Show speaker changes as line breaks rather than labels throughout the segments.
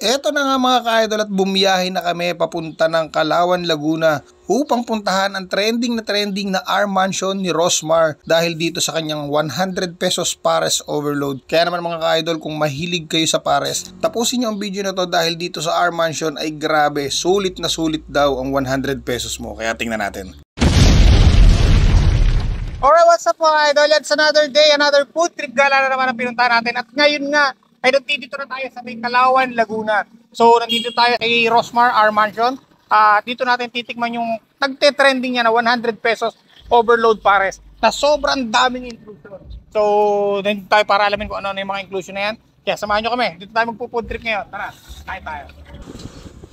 Eto na nga mga ka-idol at bumiyahe na kami papunta ng Calauan, Laguna upang puntahan ang trending na R Mansion ni Rosmar dahil dito sa kanyang 100 pesos pares overload. Kaya naman mga ka-idol, kung mahilig kayo sa pares, tapusin nyo ang video na to dahil dito sa R Mansion ay grabe, sulit na sulit daw ang 100 pesos mo. Kaya tingnan natin. Alright, what's up mga idol? It's another day, another food trip gala na naman ang pinuntahan natin. At ngayon nga, ay nandito na tayo sa may Calauan, Laguna. So, nandito tayo kay Rosmar R Mansion. Dito natin titikman yung nagte-trending niya na 100 pesos overload pares na sobrang daming inclusion. So, nandito tayo para alamin kung ano yung mga inclusion na yan. Kaya samahan nyo kami. Dito tayo magpo-food trip ngayon. Tara, kain tayo.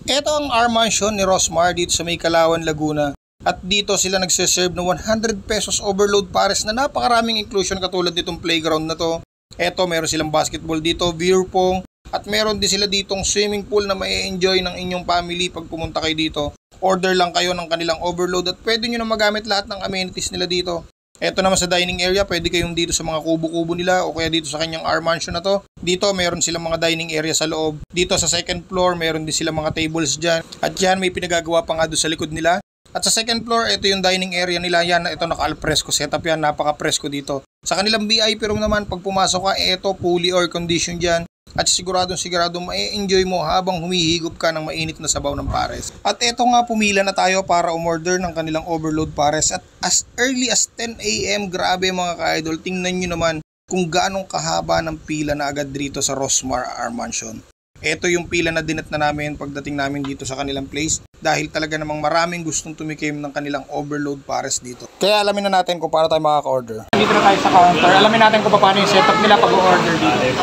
Ito ang R Mansion ni Rosmar dito sa may Calauan, Laguna. At dito sila nagsiserve ng 100 pesos overload pares na napakaraming inclusion katulad nitong playground na to. Eto, meron silang basketball dito, beer pong, at meron din sila ditong swimming pool na ma-enjoy ng inyong family pag pumunta kayo dito. Order lang kayo ng kanilang overload at pwede nyo na magamit lahat ng amenities nila dito. Eto naman sa dining area, pwede kayong dito sa mga kubo-kubo nila o kaya dito sa kanyang R Mansion na to. Dito, meron silang mga dining area sa loob. Dito sa second floor, meron din silang mga tables dyan. At yan, may pinagagawa pa nga doon sa likod nila. At sa second floor, ito yung dining area nila. Yan, ito naka-alfresco setup yan, napaka-fresco dito. Sa kanilang VIP room naman, pag pumasok ka, ito fully air condition dyan. At siguradong ma-enjoy mo habang humihigop ka ng mainit na sabaw ng pares. At ito nga, pumila na tayo para umorder ng kanilang overload pares. At as early as 10 AM, grabe mga ka-idol, tingnan nyo naman kung gaano kahaba ng pila na agad dito sa Rosmar R Mansion. Ito yung pila na dinat na namin pagdating namin dito sa kanilang place dahil talaga namang maraming gustong tumikim ng kanilang overload pares dito. Kaya alamin na natin kung paano tayo makaka-order. Dito na tayo sa counter. Alamin natin kung paano yung setup nila pag-order dito.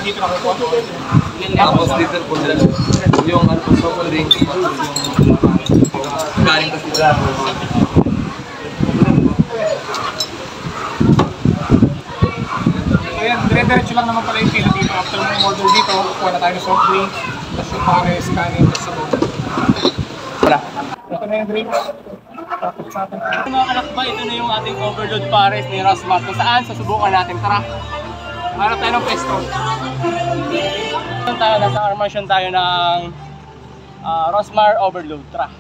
Dito na po.
Tapos dito po yung alcohol drink yung galing kasi sa
Ayan, dire-diretso lang naman pala yung pila dito. After mo order dito, kuha na tayo ng soft drinks, tapos yung pares, kanin, tapos sabon. Wala. Ito na yung drinks. Tapos natin.
Mga kalakba, ito na yung ating overload pares ni Rosmar. Kung saan, susubukan natin. Tara, hanap tayo ng pwesto. Nasa R Mansion tayo ng Rosmar overload. Tara.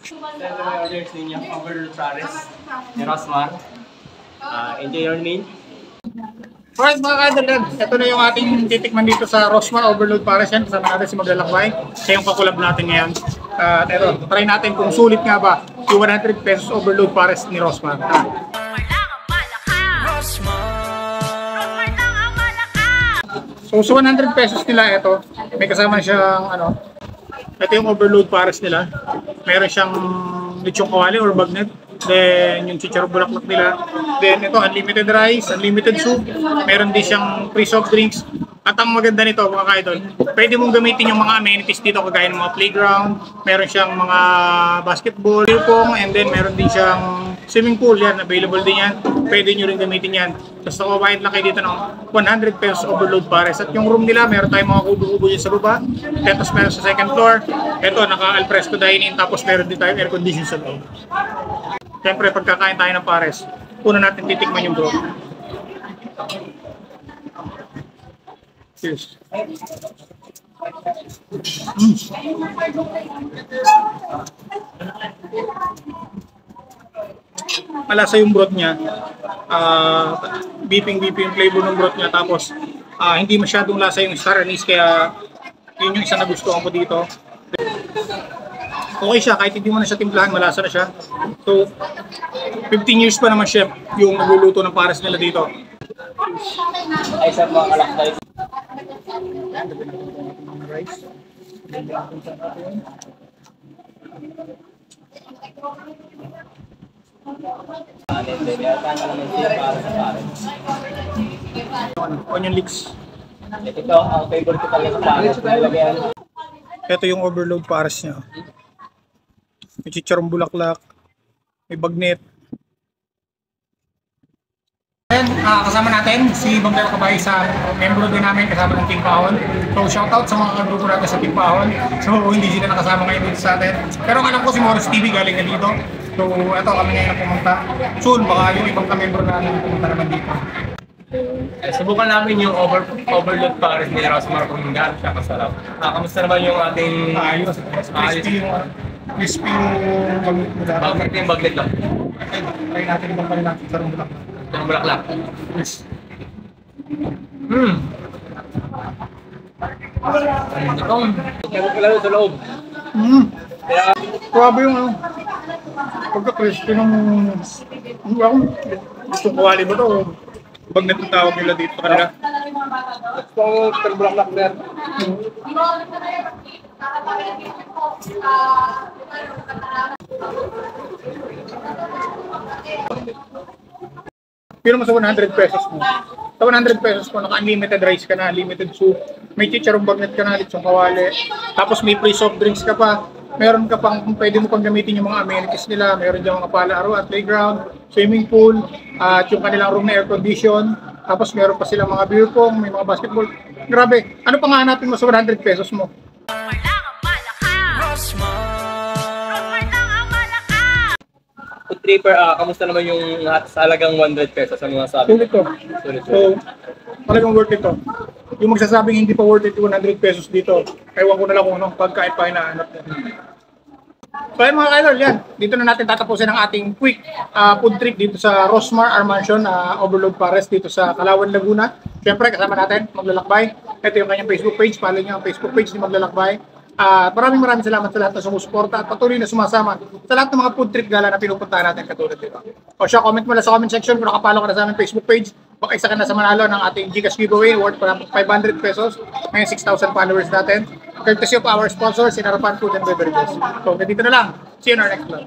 Ito na yung orders ninyo, overload pares ni Rosmar. Enjoy your meal.
Alright mga kadalad, ito na yung ating titikman dito sa Rosmar overload pares yan. Kasama natin si Maglalakbay. Siya yung kakulab natin ngayon. At ito, try natin kung sulit nga ba yung 100 pesos overload pares ni Rosmar. So sa 100 pesos nila ito, may kasama siyang ito yung overload pares nila. Meron siyang lechong kawali or bagnet. Then yung chicharon bulaklak nila. Then ito unlimited rice, unlimited soup. Meron din siyang free soft drinks. At ang maganda nito mga ka-idol, pwede mong gamitin yung mga amenities dito kagaya ng mga playground. Meron siyang mga basketball, beer pong, and then meron din siyang swimming pool. Yan, available din yan. Pwede nyo rin gamitin yan. Tapos nakabayad lang kayo dito ng 100 pesos overload pares. At yung room nila, meron tayong mga kubo-kubo dyan sa baba. Tapos meron sa second floor. Ito, naka-alfresco dining. Tapos meron din tayong air condition sa loob. Siyempre, pagkakain tayo ng pares, una natin titikman yung broth. Cheers. Malasa yung broth niya. Beeping yung flavor ng broth niya. Tapos, hindi masyadong lasa yung star anise. Kaya, yun yung isa na gusto ko dito. Okay siya, kahit hindi mo na siya timplahan, malasa na siya. So, 15 years pa naman chef yung nagluluto ng pares nila dito.
Ay, sir, mga kalakbay.
Onion leeks.
Ito, ang favorite ko talaga sa pares.
Ito yung overload pares niya. May chicharong bulaklak, may bagnet. And kasama natin si Bang Del Cabay sa membro din namin kasama ng Team Pahon. So shoutout sa mga grupo natin sa Team Pahon. So hindi sila nakasama ngayon dito sa atin. Pero alam ko si Morris TV galing na dito. So eto kami ngayon na pumunta. Soon baka yung ibang ka-membro natin pumunta naman dito.
Subukan namin yung overload pares ni Rosmar kung gaano siya kasarap. Kamusta naman yung ating
Ayos. Crispy yung bagnet mo dati.
bakit yung bagnet lang?
Try natin ibang pa rin natin sa rumbo lang.
Yung bulaklak.
Yes.
Itong, meron pala sa loob.
Grabe yung ano. Pagka-crispy ng... Gusto kawali ba ito? Bagnet ang tawag nila dito kanila.
Gusto ko terbulaklak na yan.
Pero mo sa 100 pesos mo. Sa 100 pesos mo, naka-unlimited rice ka na, unlimited soup. May chicharong bagnet ka na, litsong kawali. Tapos may free soft drinks ka pa. Meron ka pang, pwede mo pang gamitin yung mga amenities nila. Meron dyan mga palaruan, playground, swimming pool, at yung kanilang room na air condition. Tapos meron pa silang mga beer pong, may mga basketball. Grabe, ano pang hanapin mo sa 100 pesos mo?
Food tripper, kamusta naman yung sa halagang 100 pesos sa mga sabi?
Sulit to. So, talagang worth it to. Yung magsasabing hindi pa worth it yung 100 pesos dito, ewan ko na lang kung anong pagkain pa hinahanap mo. So ayun mga kaidol, yan. Dito na natin tatapusin ang ating quick food trip dito sa Rosmar R Mansion, Overload Pares dito sa Calauan, Laguna. Siyempre kasama natin, Maglalakbay. Ito yung kanyang Facebook page, follow nyo ang Facebook page ni Maglalakbay. Maraming salamat sa lahat na sumusuporta at patuloy na sumasama sa lahat ng mga food trip gala na pinupuntahan natin katulad dito. O siya, comment mo lang sa comment section kung nakapalo ka na sa aming Facebook page. Baka isa ka na sa manalo ng ating Gcash giveaway worth 500 pesos. Ngayon 6,000 followers natin. Courtesy of our sponsors, Sinarapan Food and Beverages. So, dito na lang. See you in our next vlog.